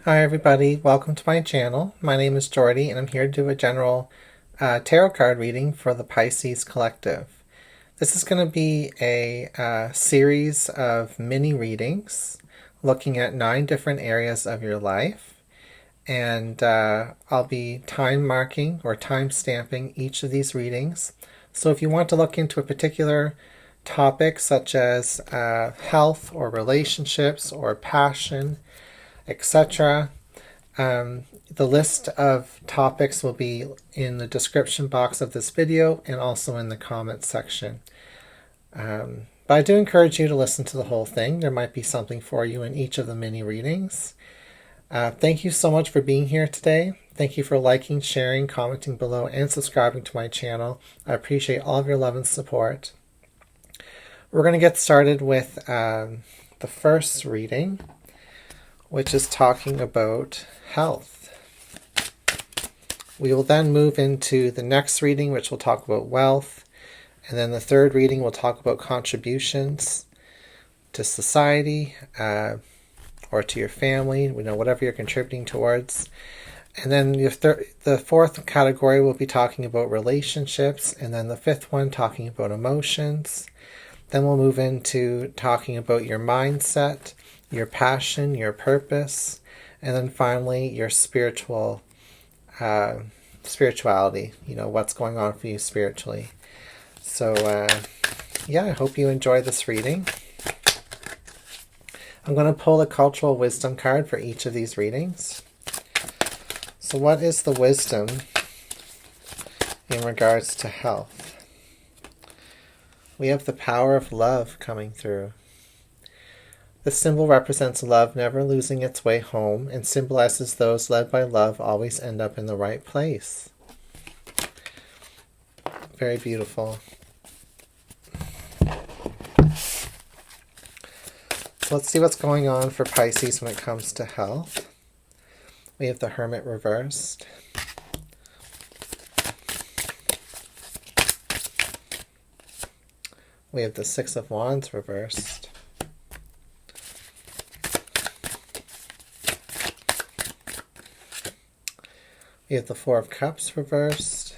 Hi everybody, welcome to my channel. My name is Jordy and I'm here to do a general tarot card reading for the Pisces Collective. This is going to be a series of mini readings looking at 9 different areas of your life, and I'll be time marking or time stamping each of these readings. So if you want to look into a particular topic such as health or relationships or passion, etc., the list of topics will be in the description box of this video and also in the comments section. But I do encourage you to listen to the whole thing. There might be something for you in each of the mini readings. Thank you so much for being here today. Thank you for liking, sharing, commenting below, and subscribing to my channel. I appreciate all of your love and support. We're going to get started with the first reading, which is talking about health. We will then move into the next reading, which will talk about wealth, and then the third reading will talk about contributions to society or to your family, whatever you're contributing towards. And then the fourth category will be talking about relationships, and then the fifth one talking about emotions. Then we'll move into talking about your mindset, your passion, your purpose, and then finally your spirituality, what's going on for you spiritually. So yeah, I hope you enjoy this reading. I'm going to pull a cultural wisdom card for each of these readings. So what is the wisdom in regards to health? We have the power of love coming through. This symbol represents love never losing its way home and symbolizes those led by love always end up in the right place. Very beautiful. So let's see what's going on for Pisces when it comes to health. We have the Hermit reversed. We have the Six of Wands reversed. We have the Four of Cups reversed.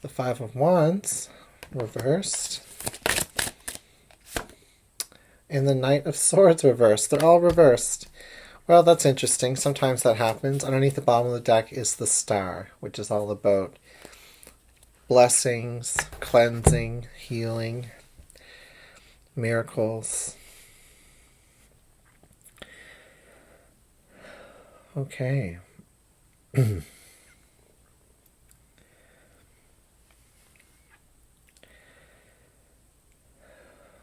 The Five of Wands reversed. And the Knight of Swords reversed. They're all reversed. Well, that's interesting. Sometimes that happens. Underneath the bottom of the deck is the Star, which is all about blessings, cleansing, healing, miracles. Okay.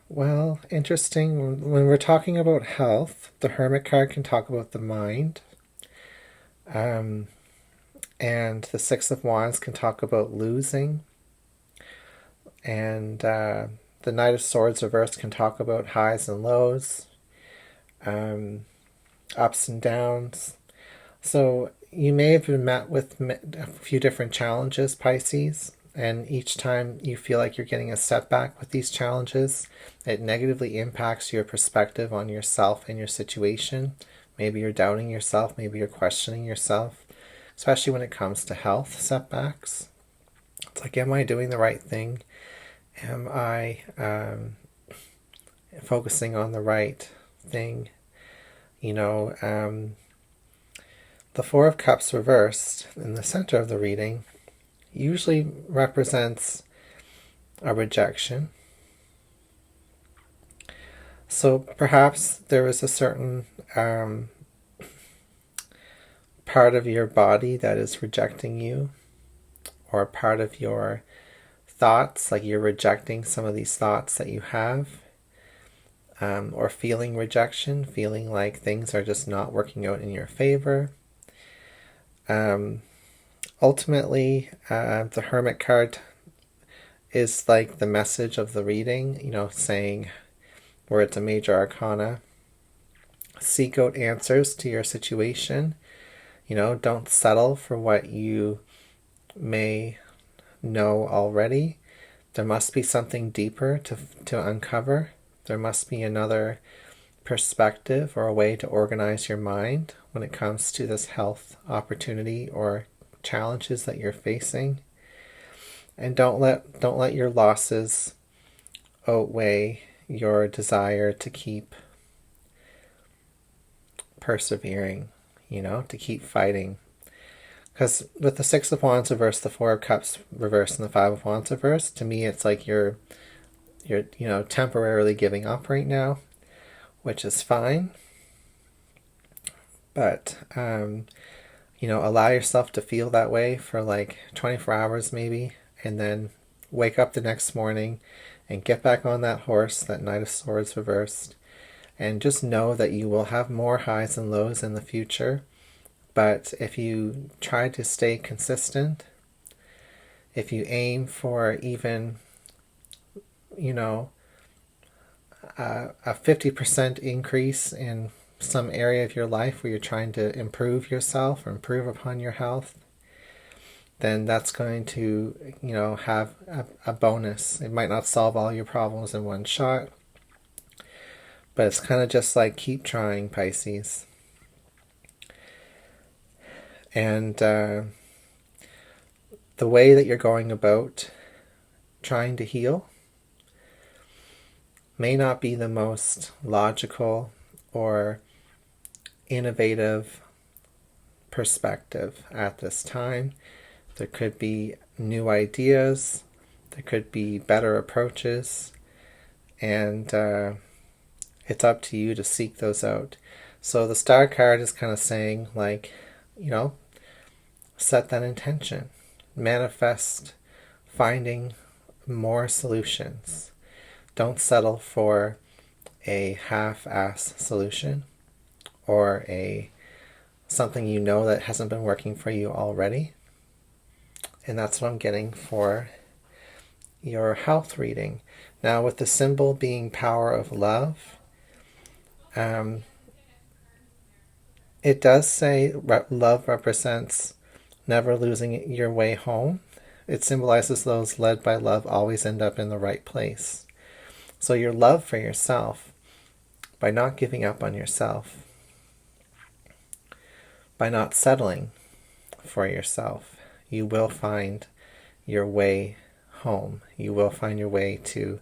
Well, interesting. When we're talking about health, the Hermit card can talk about the mind. And the Six of Wands can talk about losing. And the Knight of Swords reversed can talk about highs and lows, ups and downs. So you may have been met with a few different challenges, Pisces, and each time you feel like you're getting a setback with these challenges, it negatively impacts your perspective on yourself and your situation. Maybe you're doubting yourself, maybe you're questioning yourself, especially when it comes to health setbacks. It's like, am I doing the right thing? Am I focusing on the right thing? The Four of Cups reversed in the center of the reading usually represents a rejection. So perhaps there is a certain part of your body that is rejecting you, or a part of your thoughts, like you're rejecting some of these thoughts that you have, or feeling rejection, feeling like things are just not working out in your favor. Ultimately, the Hermit card is like the message of the reading, saying, where it's a major arcana, seek out answers to your situation. Don't settle for what you may know already. There must be something deeper to uncover. There must be another perspective or a way to organize your mind when it comes to this health opportunity or challenges that you're facing. And don't let your losses outweigh your desire to keep persevering, to keep fighting. Because with the Six of Wands reversed, the Four of Cups reversed, and the Five of Wands reversed, to me it's like you're temporarily giving up right now, which is fine. But allow yourself to feel that way for like 24 hours maybe, and then wake up the next morning and get back on that horse, that Knight of Swords reversed, and just know that you will have more highs and lows in the future. But if you try to stay consistent, if you aim for even, a 50% increase in some area of your life where you're trying to improve yourself or improve upon your health, then that's going to, have a bonus. It might not solve all your problems in one shot, but it's kind of just like keep trying, Pisces. And the way that you're going about trying to heal may not be the most logical or innovative perspective at this time. There could be new ideas, there could be better approaches, and it's up to you to seek those out. So the Star card is kind of saying, like, set that intention. Manifest finding more solutions. Don't settle for a half-ass solution or something that hasn't been working for you already. And that's what I'm getting for your health reading. Now, with the symbol being power of love, it does say love represents never losing your way home. It symbolizes those led by love always end up in the right place. So your love for yourself, by not giving up on yourself, by not settling for yourself, you will find your way home. You will find your way to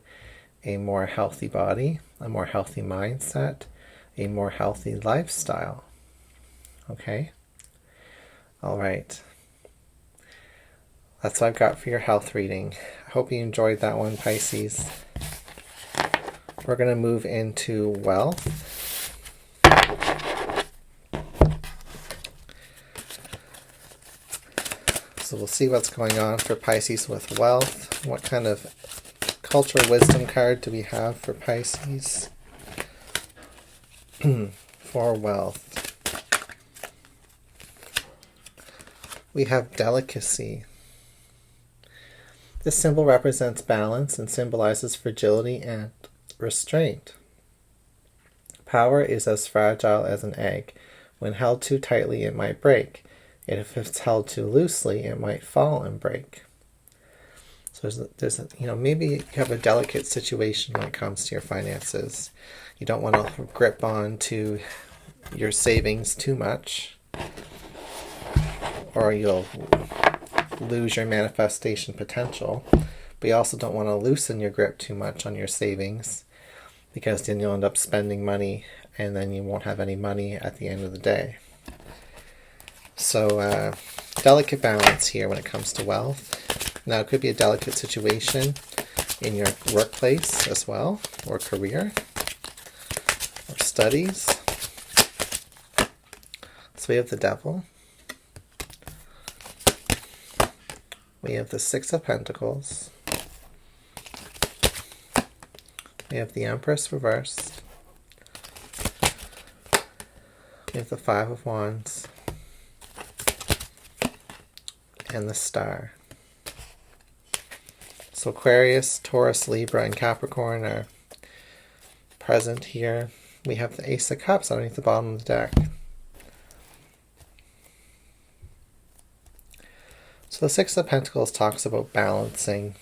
a more healthy body, a more healthy mindset, a more healthy lifestyle. Okay? All right. That's what I've got for your health reading. I hope you enjoyed that one, Pisces. We're going to move into wealth. So we'll see what's going on for Pisces with wealth. What kind of cultural wisdom card do we have for Pisces for wealth? We have delicacy. This symbol represents balance and symbolizes fragility and restraint. Power is as fragile as an egg. When held too tightly, it might break. And if it's held too loosely, it might fall and break. So there's maybe you have a delicate situation when it comes to your finances. You don't want to grip on to your savings too much, or you'll lose your manifestation potential. But you also don't want to loosen your grip too much on your savings, because then you'll end up spending money and then you won't have any money at the end of the day. So delicate balance here when it comes to wealth. Now, it could be a delicate situation in your workplace as well, or career, or studies. So we have the Devil. We have the Six of Pentacles. We have the Empress reversed. We have the Five of Wands. And the Star. So Aquarius, Taurus, Libra, and Capricorn are present here. We have the Ace of Cups underneath the bottom of the deck. So the Six of Pentacles talks about balancing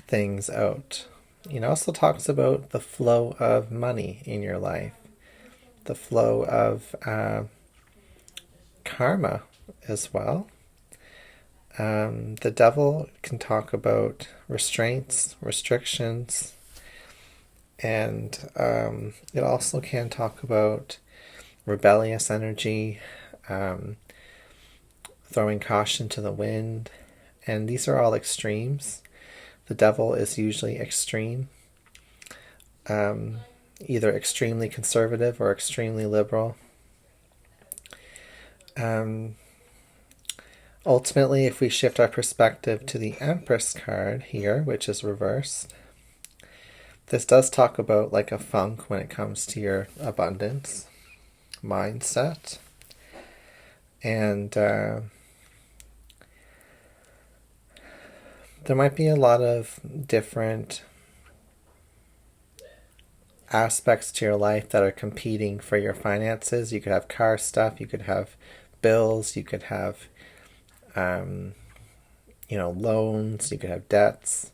things out. It also talks about the flow of money in your life, the flow of karma as well. The devil can talk about restraints, restrictions, and it also can talk about rebellious energy, throwing caution to the wind, and these are all extremes. The devil is usually extreme, either extremely conservative or extremely liberal. Ultimately, if we shift our perspective to the Empress card here, which is reversed, this does talk about like a funk when it comes to your abundance mindset. And there might be a lot of different aspects to your life that are competing for your finances. You could have car stuff, you could have bills, you could have loans, you could have debts,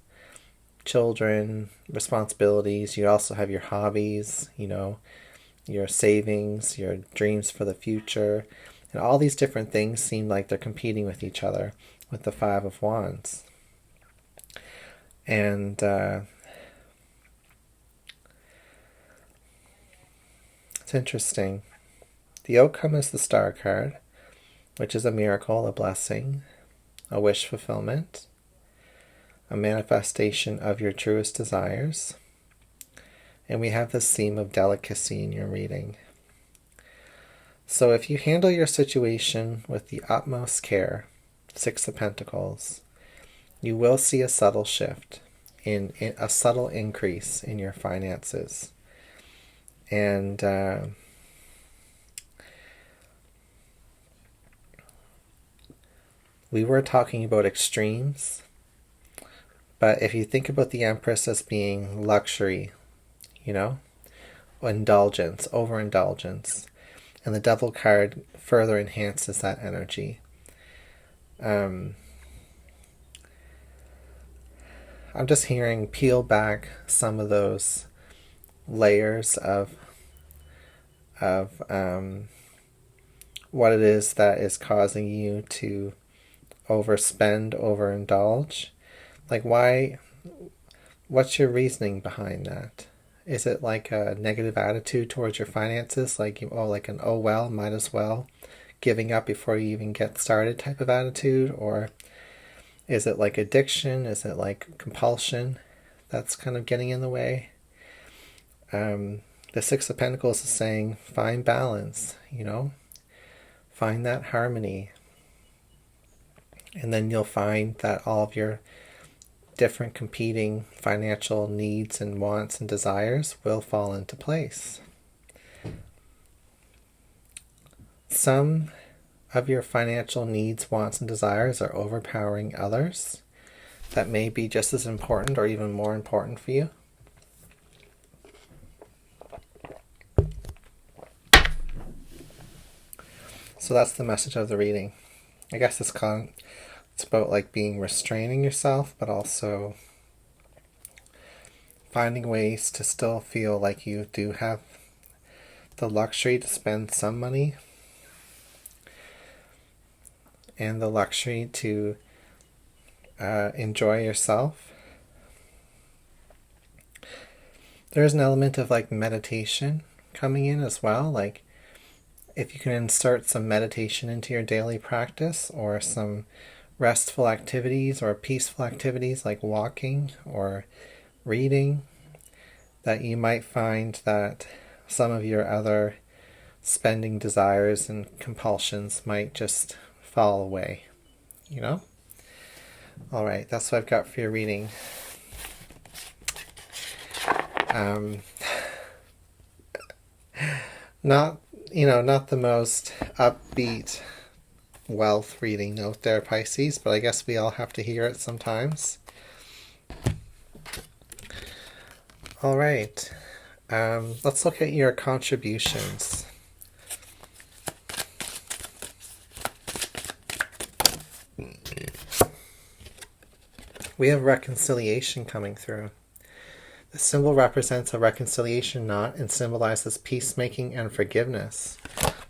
children, responsibilities. You also have your hobbies, your savings, your dreams for the future. And all these different things seem like they're competing with each other with the Five of Wands. And it's interesting. The outcome is the Star card, which is a miracle, a blessing, a wish fulfillment, a manifestation of your truest desires. And we have this theme of delicacy in your reading. So if you handle your situation with the utmost care, Six of Pentacles, you will see a subtle shift, in a subtle increase in your finances. And we were talking about extremes, but if you think about the Empress as being luxury, indulgence, overindulgence, and the Devil card further enhances that energy. I'm just hearing peel back some of those layers of what it is that is causing you to overspend, overindulge. Like, why? What's your reasoning behind that? Is it like a negative attitude towards your finances? Like, like an oh well, might as well, giving up before you even get started type of attitude? Or is it like addiction? Is it like compulsion that's kind of getting in the way? The Six of Pentacles is saying find balance, find that harmony. And then you'll find that all of your different competing financial needs and wants and desires will fall into place. Some of your financial needs, wants, and desires are overpowering others that may be just as important or even more important for you. So that's the message of the reading. I guess it's about like restraining yourself, but also finding ways to still feel like you do have the luxury to spend some money and the luxury to enjoy yourself. There's an element of like meditation coming in as well. Like, if you can insert some meditation into your daily practice, or some restful activities or peaceful activities like walking or reading, that you might find that some of your other spending desires and compulsions might just fall away, All right, that's what I've got for your reading. Not the most upbeat wealth reading out there, Pisces, but I guess we all have to hear it sometimes. All right, let's look at your contributions. We have reconciliation coming through. The symbol represents a reconciliation knot and symbolizes peacemaking and forgiveness.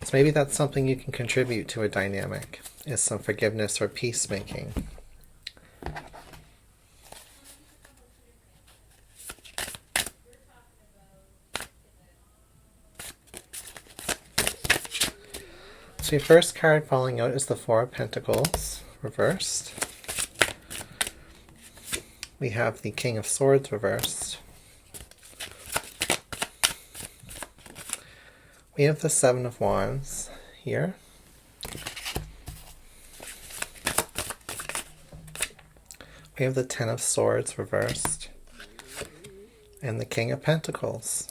So maybe that's something you can contribute to a dynamic, is some forgiveness or peacemaking. So your first card falling out is the Four of Pentacles, reversed. We have the King of Swords reversed. We have the Seven of Wands here. We have the Ten of Swords reversed. And the King of Pentacles.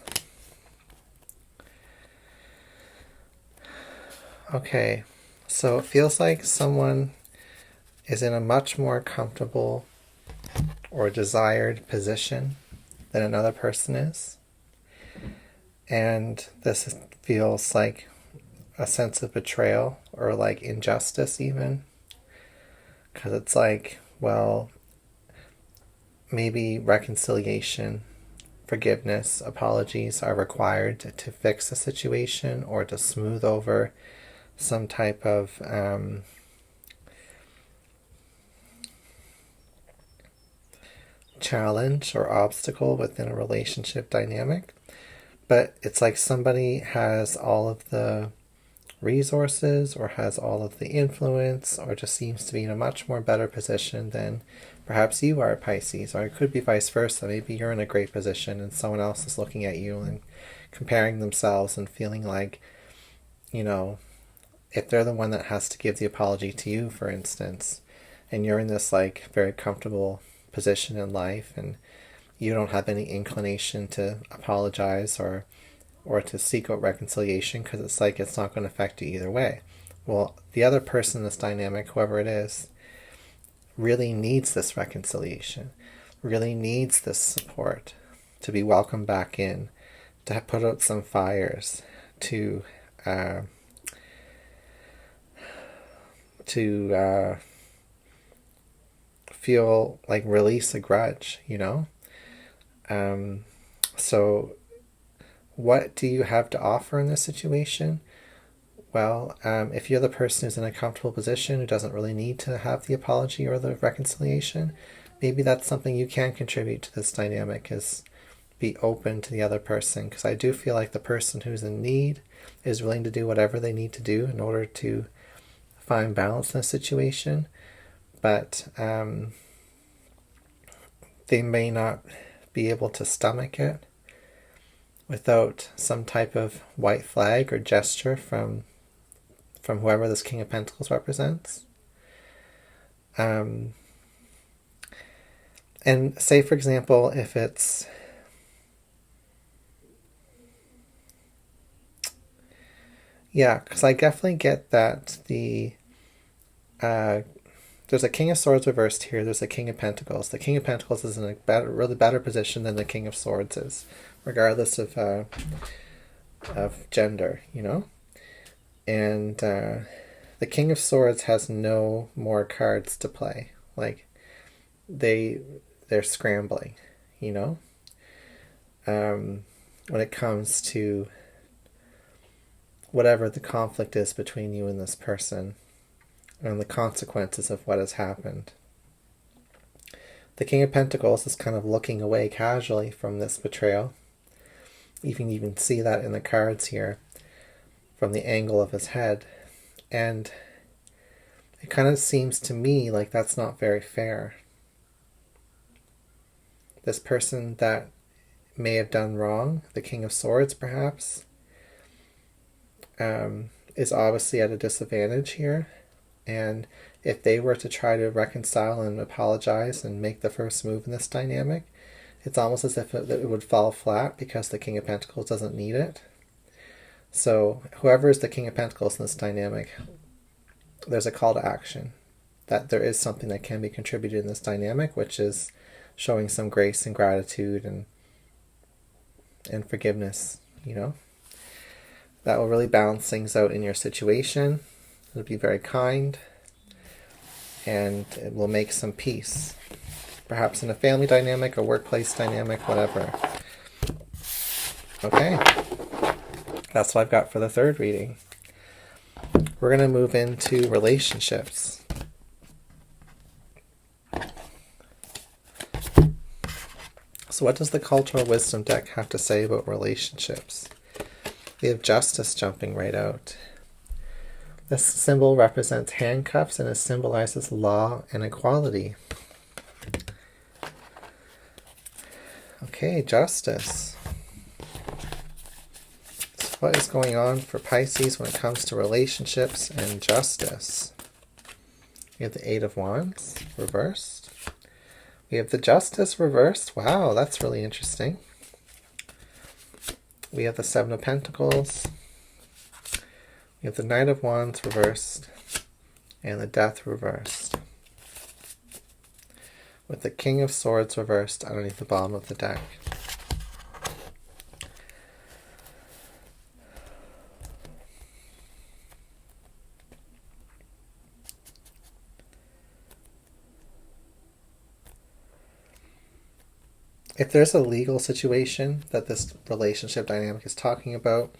Okay, so it feels like someone is in a much more comfortable or desired position than another person is. And this feels like a sense of betrayal or like injustice even. Because it's like, well, maybe reconciliation, forgiveness, apologies are required to fix a situation or to smooth over some type of challenge or obstacle within a relationship dynamic. But it's like somebody has all of the resources or has all of the influence or just seems to be in a much more better position than perhaps you are, Pisces. Or it could be vice versa. Maybe you're in a great position and someone else is looking at you and comparing themselves and feeling like, you know, if they're the one that has to give the apology to you, for instance, and you're in this like very comfortable position in life and you don't have any inclination to apologize or to seek out reconciliation because it's like it's not going to affect you either way. Well, the other person in this dynamic, whoever it is, really needs this reconciliation, really needs this support to be welcomed back in, to put out some fires, to feel like release a grudge, you know? So what do you have to offer in this situation? Well, if you're the person who's in a comfortable position who doesn't really need to have the apology or the reconciliation, maybe that's something you can contribute to this dynamic, is be open to the other person. Because I do feel like the person who's in need is willing to do whatever they need to do in order to find balance in a situation, but they may not be able to stomach it without some type of white flag or gesture from whoever this King of Pentacles represents. And say, for example, if it's because I definitely get that there's a King of Swords reversed here. There's a King of Pentacles. The King of Pentacles is in a really better position than the King of Swords is, regardless of gender, you know? And the King of Swords has no more cards to play. Like, they're scrambling, you know? When it comes to whatever the conflict is between you and this person, and the consequences of what has happened. The King of Pentacles is kind of looking away casually from this betrayal. You can even see that in the cards here from the angle of his head. And it kind of seems to me like that's not very fair. This person that may have done wrong, the King of Swords perhaps, is obviously at a disadvantage here. And if they were to try to reconcile and apologize and make the first move in this dynamic, it's almost as if it would fall flat because the King of Pentacles doesn't need it. So whoever is the King of Pentacles in this dynamic, there's a call to action. That there is something that can be contributed in this dynamic, which is showing some grace and gratitude and forgiveness, you know. That will really balance things out in your situation. It'll be very kind, and it will make some peace. perhaps in a family dynamic, a workplace dynamic, whatever. Okay, that's what I've got for the third reading. We're going to move into relationships. So what does the Cultural Wisdom deck have to say about relationships? We have Justice jumping right out. This symbol represents handcuffs and it symbolizes law and equality. Okay, Justice. So what is going on for Pisces when it comes to relationships and justice? We have the Eight of Wands reversed. We have the Justice reversed. Wow, that's really interesting. We have the Seven of Pentacles. We have the Knight of Wands reversed. And the Death reversed. With the King of Swords reversed underneath the bottom of the deck. If there's a legal situation that this relationship dynamic is talking about,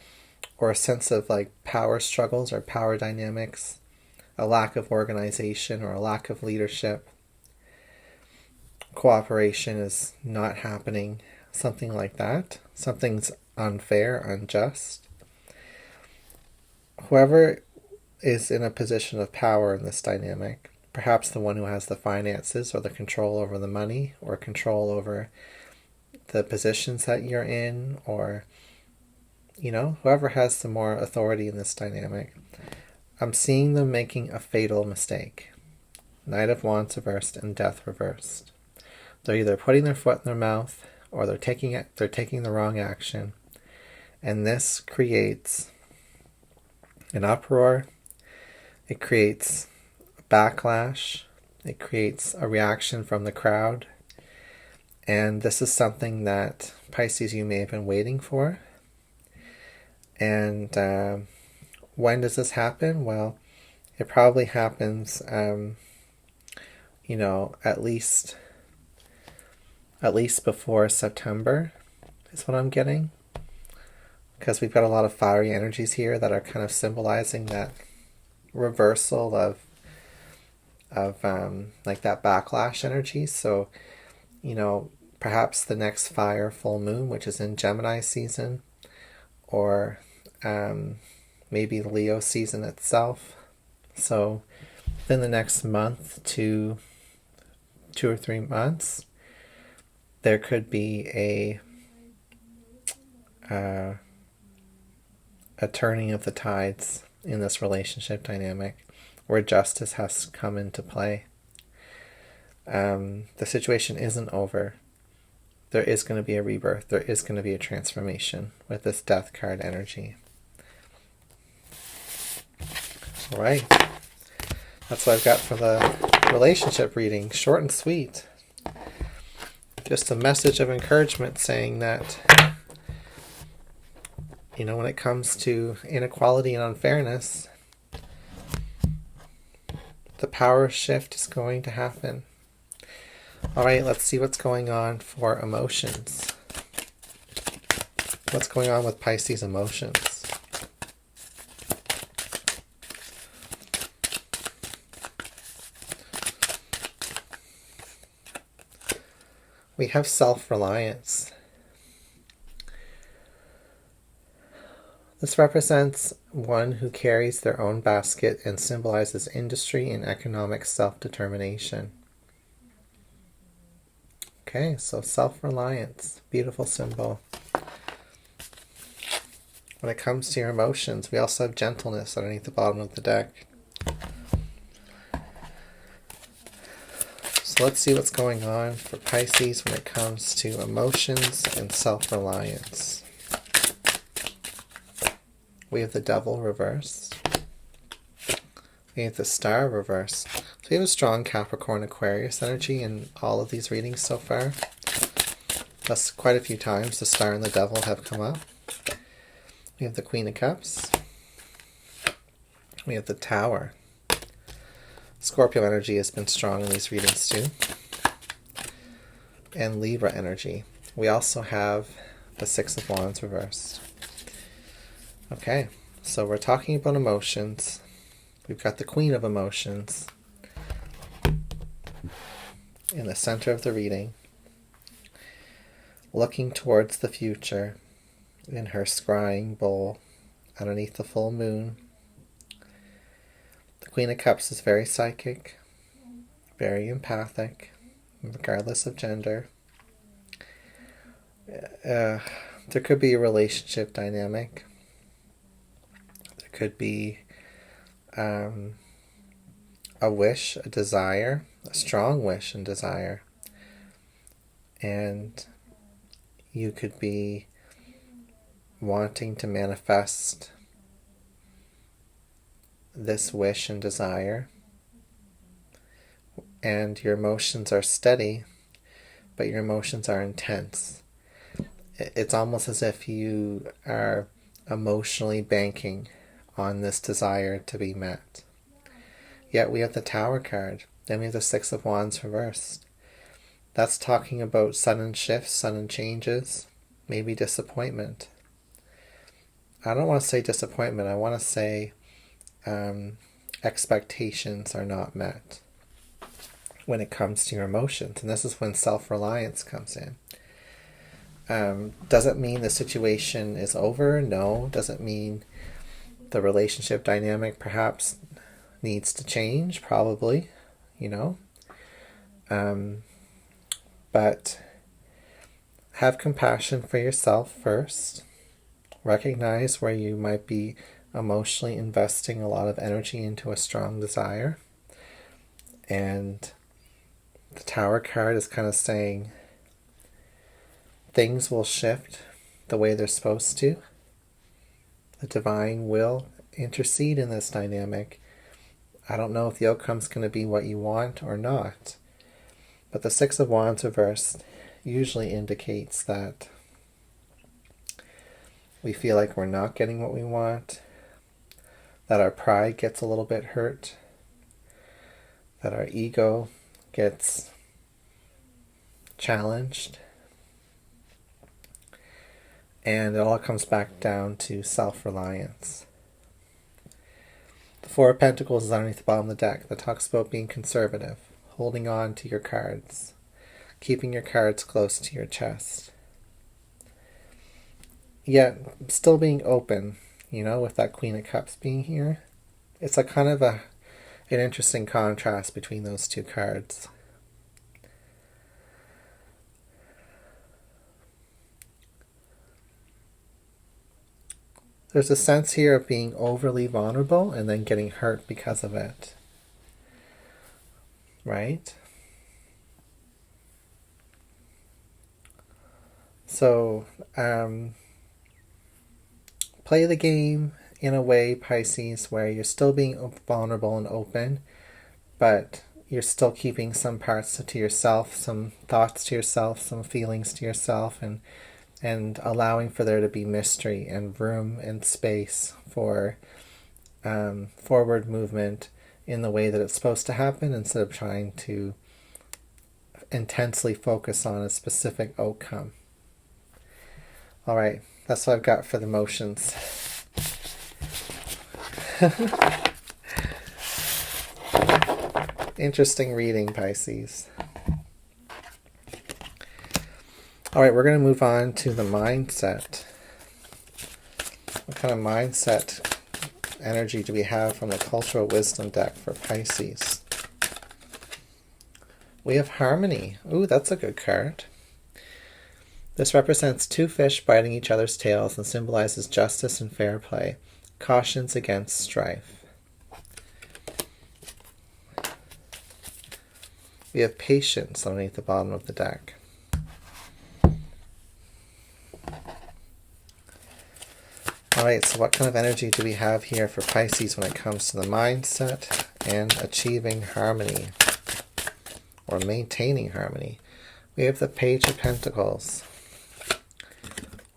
or a sense of like power struggles or power dynamics, a lack of organization or a lack of leadership, cooperation is not happening, something like that, something's unfair, unjust. Whoever is in a position of power in this dynamic, perhaps the one who has the finances or the control over the money or control over the positions that you're in, or whoever has the more authority in this dynamic, I'm seeing them making a fatal mistake. Knight of Wands reversed and Death reversed. They're either putting their foot in their mouth or they're taking the wrong action, and this creates an uproar. It creates backlash. It creates a reaction from the crowd. And this is something that, Pisces, you may have been waiting for. And when does this happen? Well, it probably happens, at least before September is what I'm getting. Because we've got a lot of fiery energies here that are kind of symbolizing that reversal of like that backlash energy. So, perhaps the next fire full moon, which is in Gemini season, or maybe Leo season itself. So within the next month to 2 or 3 months, there could be a turning of the tides in this relationship dynamic where justice has come into play. The situation isn't over. There is going to be a rebirth. There is going to be a transformation with this Death card energy. All right. That's what I've got for the relationship reading. Short and sweet. Just a message of encouragement saying that, when it comes to inequality and unfairness, the power shift is going to happen. All right, let's see what's going on for emotions. What's going on with Pisces emotions? We have self-reliance. This represents one who carries their own basket and symbolizes industry and economic self-determination. Okay, so self-reliance, beautiful symbol. When it comes to your emotions, we also have gentleness underneath the bottom of the deck. So let's see what's going on for Pisces when it comes to emotions and self-reliance. We have the Devil reversed. We have the Star reversed. So we have a strong Capricorn Aquarius energy in all of these readings so far. Plus quite a few times the Star and the Devil have come up. We have the Queen of Cups. We have the Tower. Scorpio energy has been strong in these readings too. and Libra energy. We also have the Six of Wands reversed. Okay, so we're talking about emotions. We've got the Queen of Emotions in the center of the reading, looking towards the future in her scrying bowl underneath the full moon. The Queen of Cups is very psychic, very empathic, regardless of gender. There could be a relationship dynamic. There could be a wish, a desire, a strong wish and desire. And you could be wanting to manifest this wish and desire. And your emotions are steady, but your emotions are intense. It's almost as if you are emotionally banking on this desire to be met. Yet we have the Tower card. Then we have the Six of Wands reversed. That's talking about sudden shifts, sudden changes, maybe disappointment. I don't want to say disappointment. I want to say expectations are not met when it comes to your emotions. And this is when self-reliance comes in. Does it mean the situation is over? No. Does it mean the relationship dynamic perhaps needs to change? Probably, but have compassion for yourself first. Recognize where you might be emotionally investing a lot of energy into a strong desire. And the Tower card is kind of saying things will shift the way they're supposed to. The divine will intercede in this dynamic. I don't know if the outcome's going to be what you want or not. But the Six of Wands reversed usually indicates that we feel like we're not getting what we want, that our pride gets a little bit hurt, that our ego gets challenged, and it all comes back down to self-reliance. The Four of Pentacles is underneath the bottom of the deck. That talks about being conservative, holding on to your cards, keeping your cards close to your chest. Yet, still being open, with that Queen of Cups being here. It's a kind of an interesting contrast between those two cards. There's a sense here of being overly vulnerable and then getting hurt because of it. Right? So, play the game in a way, Pisces, where you're still being vulnerable and open, but you're still keeping some parts to yourself, some thoughts to yourself, some feelings to yourself, and allowing for there to be mystery and room and space for forward movement in the way that it's supposed to happen, instead of trying to intensely focus on a specific outcome. All right, that's what I've got for the motions. Interesting reading, Pisces. All right, we're going to move on to the mindset. What kind of mindset energy do we have from the Cultural Wisdom deck for Pisces? We have Harmony. Ooh, that's a good card. This represents two fish biting each other's tails and symbolizes justice and fair play. Cautions against strife. We have Patience underneath the bottom of the deck. Alright, so what kind of energy do we have here for Pisces when it comes to the mindset and achieving harmony or maintaining harmony? We have the Page of Pentacles.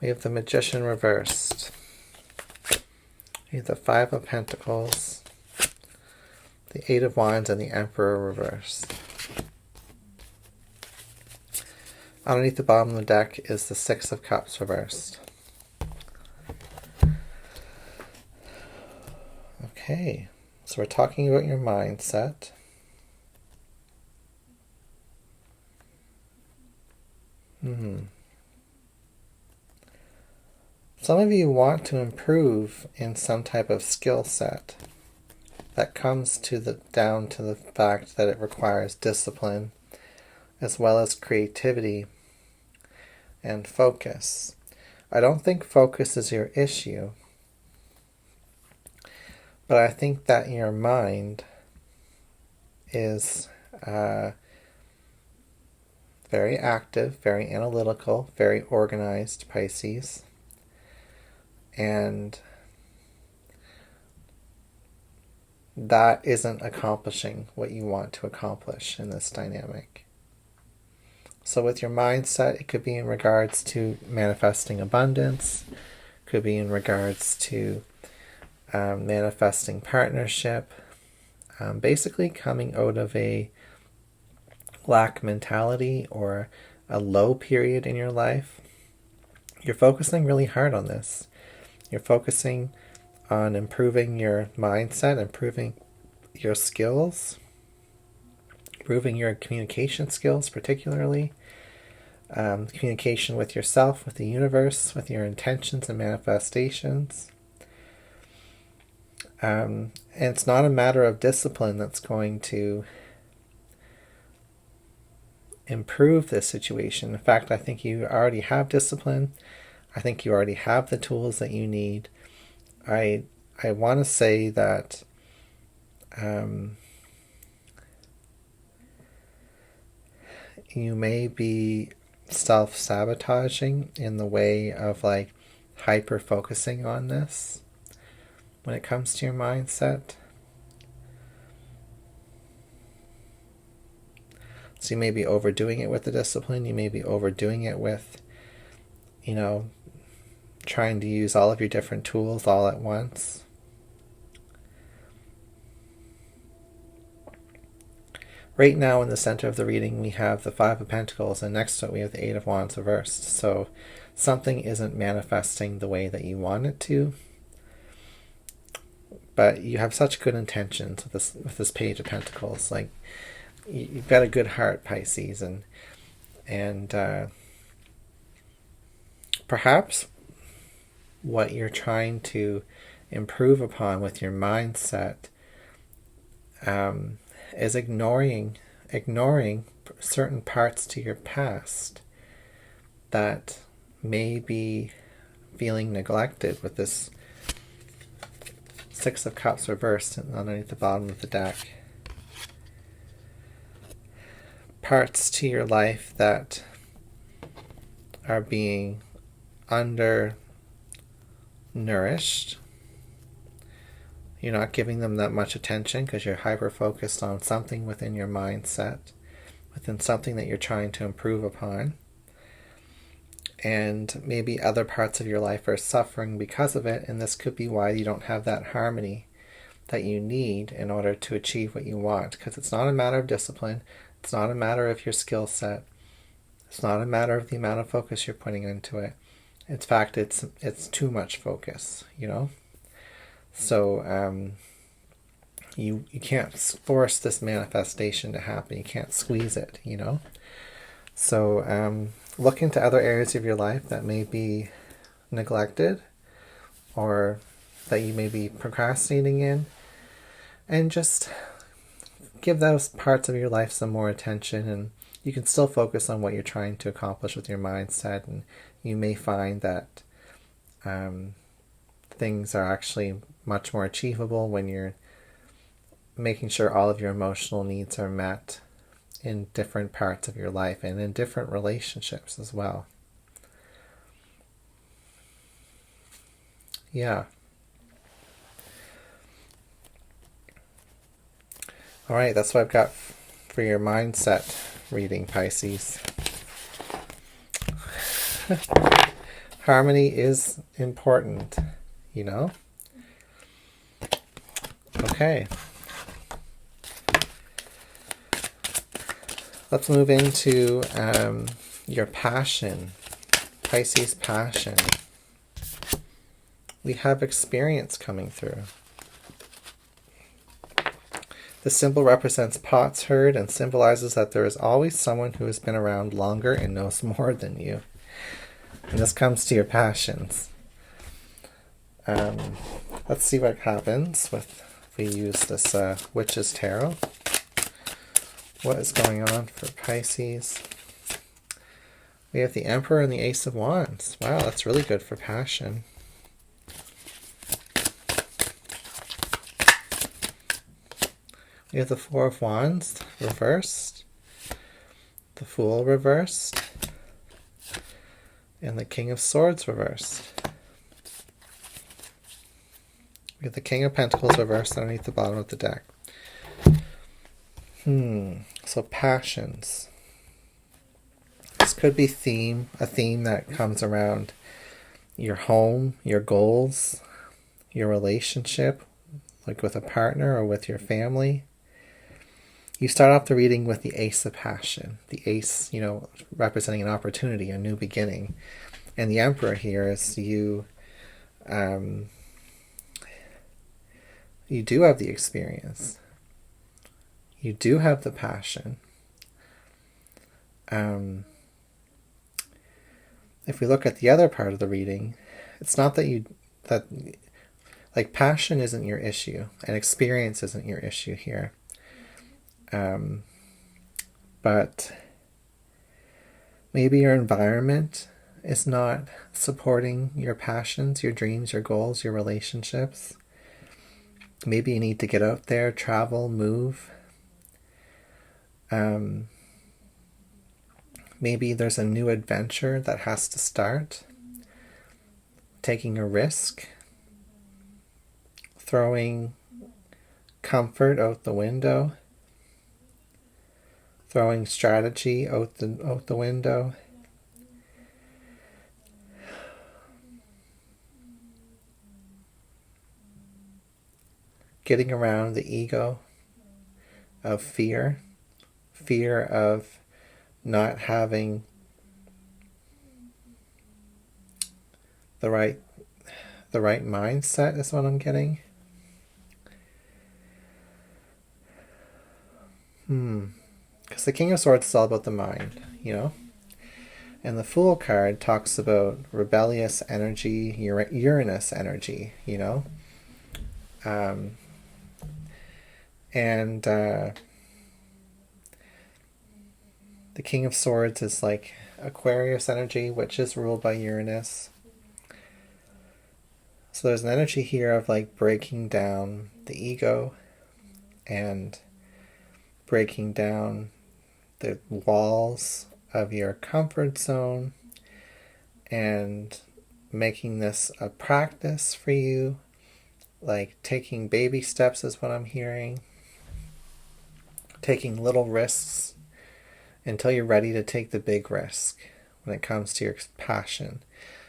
We have the Magician reversed. We have the Five of Pentacles, the Eight of Wands, and the Emperor reversed. Underneath the bottom of the deck is the Six of Cups reversed. Okay, so we're talking about your mindset. Some of you want to improve in some type of skill set. That comes down to the fact that it requires discipline as well as creativity and focus. I don't think focus is your issue, but I think that your mind is very active, very analytical, very organized, Pisces. And that isn't accomplishing what you want to accomplish in this dynamic. So with your mindset, it could be in regards to manifesting abundance, could be in regards to manifesting partnership, basically coming out of a lack mentality or a low period in your life. You're focusing really hard on this. You're focusing on improving your mindset, improving your skills, improving your communication skills, particularly communication with yourself, with the universe, with your intentions and manifestations. And it's not a matter of discipline that's going to improve this situation. In fact, I think you already have discipline. I think you already have the tools that you need. I want to say that you may be self-sabotaging in the way of like hyper-focusing on this when it comes to your mindset. So you may be overdoing it with the discipline. You may be overdoing it with, trying to use all of your different tools all at once. Right now in the center of the reading we have the Five of Pentacles, and next to it we have the Eight of Wands reversed. So something isn't manifesting the way that you want it to, but you have such good intentions with this Page of Pentacles. Like, you've got a good heart, Pisces, and perhaps what you're trying to improve upon with your mindset is ignoring certain parts to your past that may be feeling neglected with this Six of Cups reversed underneath the bottom of the deck. Parts to your life that are being undernourished. You're not giving them that much attention because you're hyper-focused on something within your mindset, within something that you're trying to improve upon. And maybe other parts of your life are suffering because of it, and this could be why you don't have that harmony that you need in order to achieve what you want. Because it's not a matter of discipline, it's not a matter of your skill set, it's not a matter of the amount of focus you're putting into it. In fact, it's too much focus, So you can't force this manifestation to happen. You can't squeeze it, So look into other areas of your life that may be neglected or that you may be procrastinating in, and just give those parts of your life some more attention, and you can still focus on what you're trying to accomplish with your mindset, and you may find that things are actually much more achievable when you're making sure all of your emotional needs are met in different parts of your life and in different relationships as well. Yeah. All right, that's what I've got for your mindset reading, Pisces. Harmony is important, Okay. Let's move into Your passion, Pisces passion. We have experience coming through. The symbol represents pots heard and symbolizes that there is always someone who has been around longer and knows more than you. And this comes to your passions. Let's see what happens if we use this Witch's Tarot. What is going on for Pisces? We have the Emperor and the Ace of Wands. Wow, that's really good for passion. We have the Four of Wands reversed, the Fool reversed, and the King of Swords reversed. We have the King of Pentacles reversed underneath the bottom of the deck. So passions. This could be a theme that comes around your home, your goals, your relationship, like with a partner or with your family. You start off the reading with the Ace of Passion. The Ace, representing an opportunity, a new beginning. And the Emperor here is you do have the experience. You do have the passion. If we look at the other part of the reading, it's not that passion isn't your issue and experience isn't your issue here. But maybe your environment is not supporting your passions, your dreams, your goals, your relationships. Maybe you need to get out there, travel, move. Maybe there's a new adventure that has to start. Taking a risk. Throwing comfort out the window. Throwing strategy out the window. Getting around the ego of fear of not having the right mindset is what I'm getting. Because the King of Swords is all about the mind, And the Fool card talks about rebellious energy, Uranus energy, And the King of Swords is like Aquarius energy, which is ruled by Uranus. So there's an energy here of like breaking down the ego and breaking down the walls of your comfort zone and making this a practice for you. Like taking baby steps is what I'm hearing. Taking little risks until you're ready to take the big risk when it comes to your passion.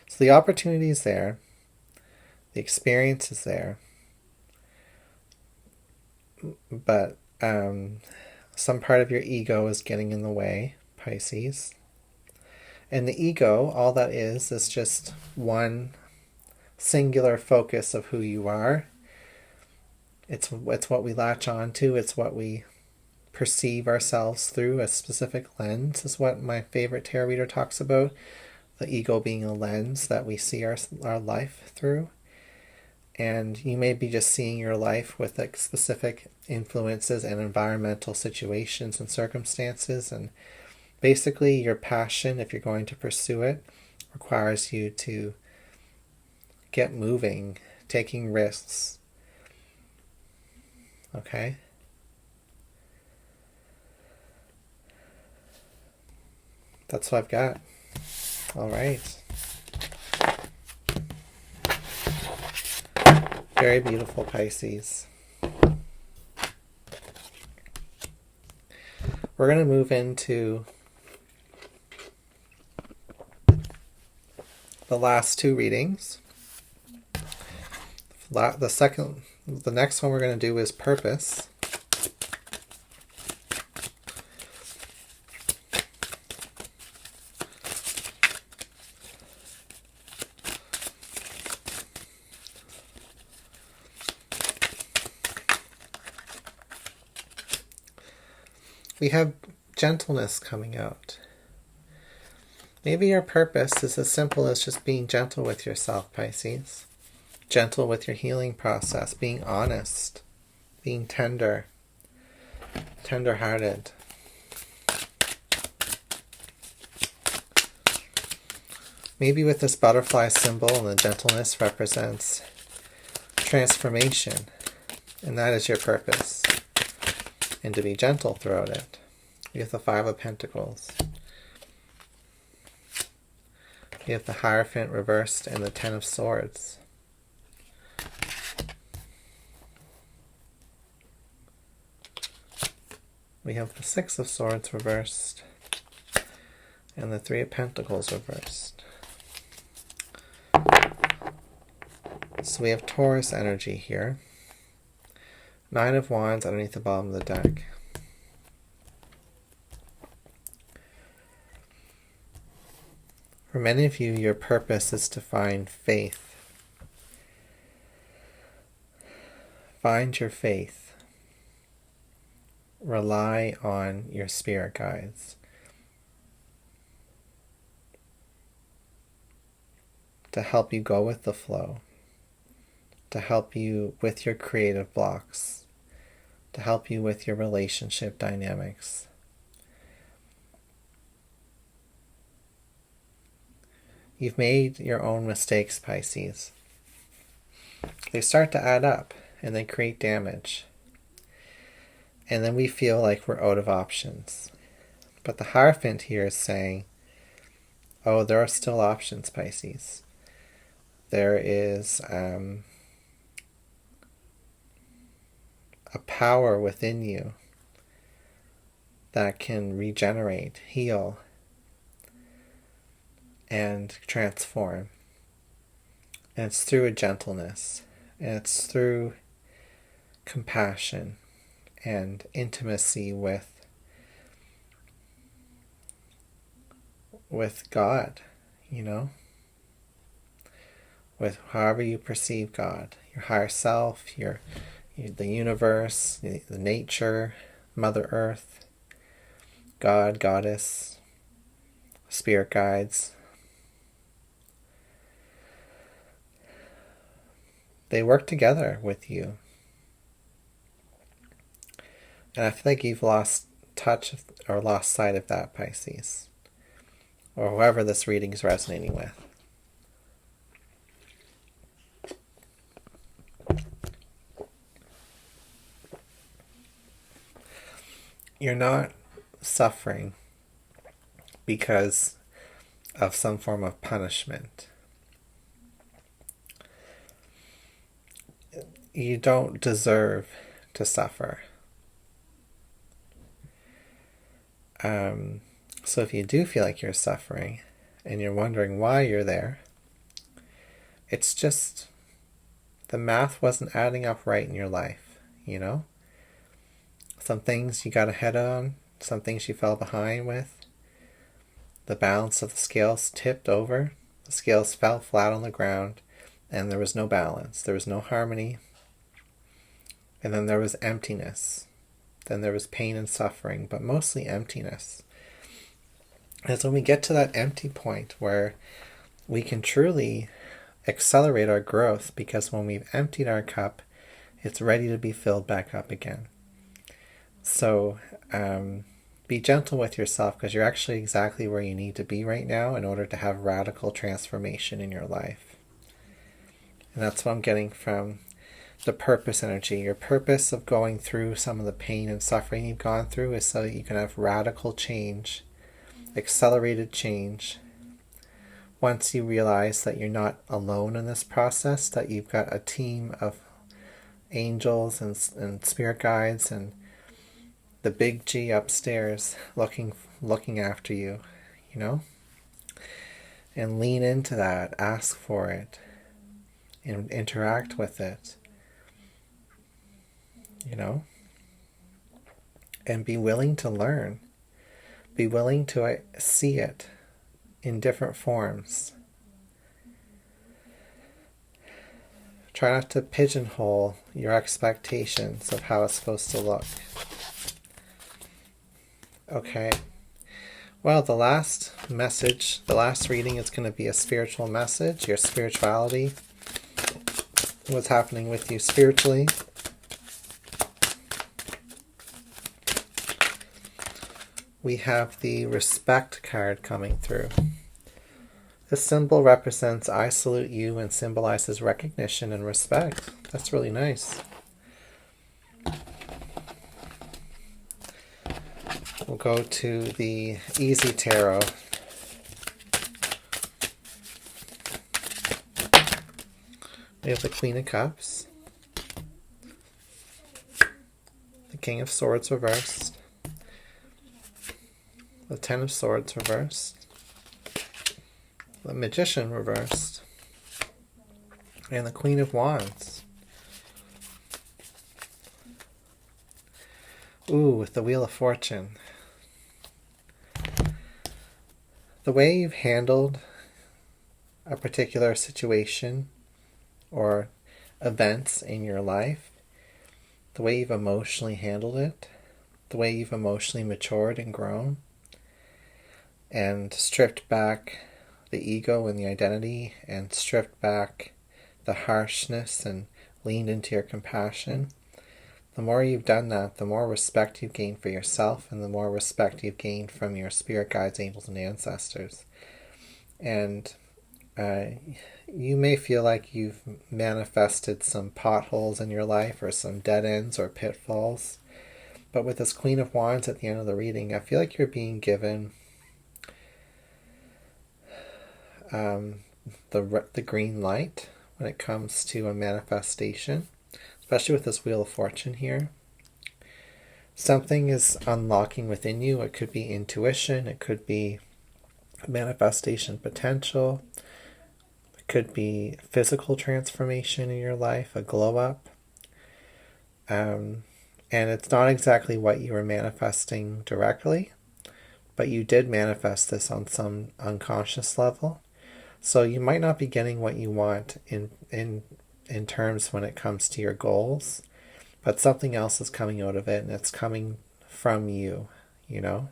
So the opportunity is there. The experience is there. But some part of your ego is getting in the way, Pisces. And the ego, all that is just one singular focus of who you are. It's what we latch on to. It's what we perceive ourselves through. A specific lens is what my favorite tarot reader talks about. The ego being a lens that we see our life through. And you may be just seeing your life with like specific influences and environmental situations and circumstances. And basically your passion, if you're going to pursue it, requires you to get moving, taking risks. Okay? That's what I've got. All right. Very beautiful, Pisces. We're going to move into the last two readings. The next one we're going to do is Purpose. we have gentleness coming out. Maybe your purpose is as simple as just being gentle with yourself, Pisces. Gentle with your healing process, being honest, being tender, tender-hearted. Maybe with this butterfly symbol and the gentleness represents transformation, and that is your purpose, and to be gentle throughout it. We have the Five of Pentacles. We have the Hierophant reversed and the Ten of Swords. We have the Six of Swords reversed and the Three of Pentacles reversed. So we have Taurus energy here. Nine of Wands underneath the bottom of the deck. For many of you, your purpose is to find faith. Find your faith. Rely on your spirit guides to help you go with the flow, to help you with your creative blocks, to help you with your relationship dynamics. You've made your own mistakes, Pisces. They start to add up and they create damage. And then we feel like we're out of options. But the Hierophant here is saying, oh, there are still options, Pisces. There is a power within you that can regenerate, heal, and transform. And it's through a gentleness, and it's through compassion and intimacy with God, with however you perceive God, your higher self, the universe, the nature, Mother Earth, God, Goddess, spirit guides. They work together with you. And I feel like you've lost touch or lost sight of that, Pisces. Or whoever this reading is resonating with. You're not suffering because of some form of punishment. You don't deserve to suffer. So if you do feel like you're suffering and you're wondering why you're there, it's just the math wasn't adding up right in your life, Some things you got ahead on, some things you fell behind with. The balance of the scales tipped over. The scales fell flat on the ground and there was no balance. There was no harmony. And then there was emptiness. Then there was pain and suffering, but mostly emptiness. And it's when we get to that empty point where we can truly accelerate our growth, because when we've emptied our cup, it's ready to be filled back up again. So be gentle with yourself, because you're actually exactly where you need to be right now in order to have radical transformation in your life. And that's what I'm getting from the purpose energy. Your purpose of going through some of the pain and suffering you've gone through is so that you can have radical change, accelerated change. Once you realize that you're not alone in this process, that you've got a team of angels and spirit guides and the big G upstairs looking after you, and lean into that, ask for it, and interact with it. And be willing to learn. Be willing to see it in different forms. Try not to pigeonhole your expectations of how it's supposed to look. Okay. Well, the last message, the last reading is going to be a spiritual message, your spirituality, what's happening with you spiritually. We have the respect card coming through. This symbol represents I salute you and symbolizes recognition and respect. That's really nice. We'll go to the Easy Tarot. We have the Queen of Cups, the King of Swords reversed, the Ten of Swords reversed, the Magician reversed, and the Queen of Wands. Ooh, with the Wheel of Fortune. The way you've handled a particular situation or events in your life, the way you've emotionally handled it, the way you've emotionally matured and grown, and stripped back the ego and the identity, and stripped back the harshness and leaned into your compassion. The more you've done that, the more respect you've gained for yourself, and the more respect you've gained from your spirit guides, angels, and ancestors. And you may feel like you've manifested some potholes in your life, or some dead ends or pitfalls. But with this Queen of Wands at the end of the reading, I feel like you're being given the green light when it comes to a manifestation, especially with this Wheel of Fortune here. Something is unlocking within you. It could be intuition, it could be manifestation potential, it could be physical transformation in your life, a glow up. And it's not exactly what you were manifesting directly, but you did manifest this on some unconscious level. So you might not be getting what you want in terms when it comes to your goals, but something else is coming out of it, and it's coming from you, you know?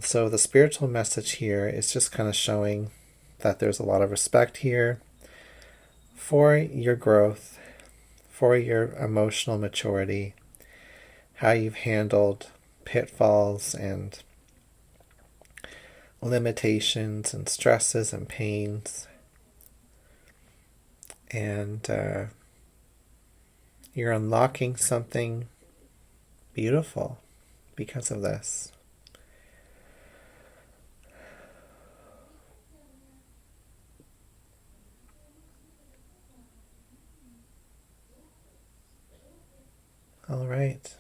So the spiritual message here is just kind of showing that there's a lot of respect here for your growth, for your emotional maturity, how you've handled pitfalls and limitations and stresses and pains. And you're unlocking something beautiful because of this. All right.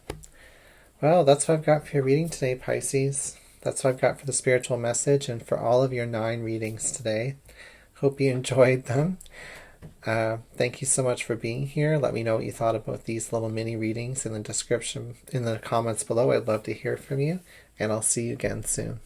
Well, that's what I've got for your reading today, Pisces. That's what I've got for the spiritual message and for all of your 9 readings today. Hope you enjoyed them. Thank you so much for being here. Let me know what you thought about these little mini readings in the description, in the comments below. I'd love to hear from you, and I'll see you again soon.